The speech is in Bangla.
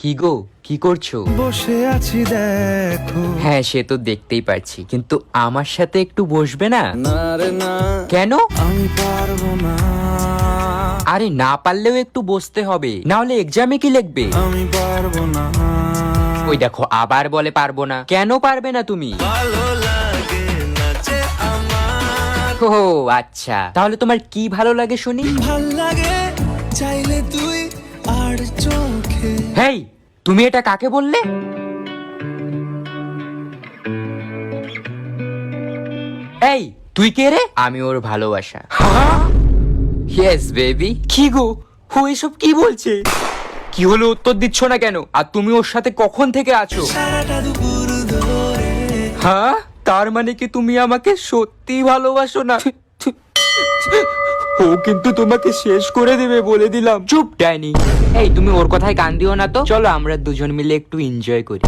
কি গো, কি করছো? বসে আছি দেখো। হ্যাঁ, সে তো দেখতেই পাচ্ছি, কিন্তু আমার সাথে একটু বসবে না? না রে না, কেন? আমি পারবো না। আরে না পারলেও একটু বসতে হবে, না হলে এক্সামে কি লিখবে? আমি পারবো না। ওই দেখো আবার বলে পারবো না। কেন পারবে না তুমি? ভালো লাগে না যে আমার। ও আচ্ছা, তাহলে তোমার কি ভালো লাগে শুনি? ভাল লাগে চাইলে তুই আর চোখে। হেই, তুমি এটা কাকে বললে? এই, তুই কে রে? আমি ওর ভালোবাসা। Yes baby. কি গো, ও এসব কি বলছে? কি হলো, উত্তর দিচ্ছ না কেন? আর তুমি ওর সাথে কখন থেকে আছো? সারাটা দুপুর ধরে। হ্যাঁ, তার মানে কি তুমি আমাকে সত্যি ভালোবাসো না? ও কিন্তু তোমাকে শেষ করে দেবে বলে দিলাম। চুপ ডাইনি। এই, তুমি ওর কথায় কান দিও না তো। চলো আমরা দুজন মিলে একটু এনজয় করি।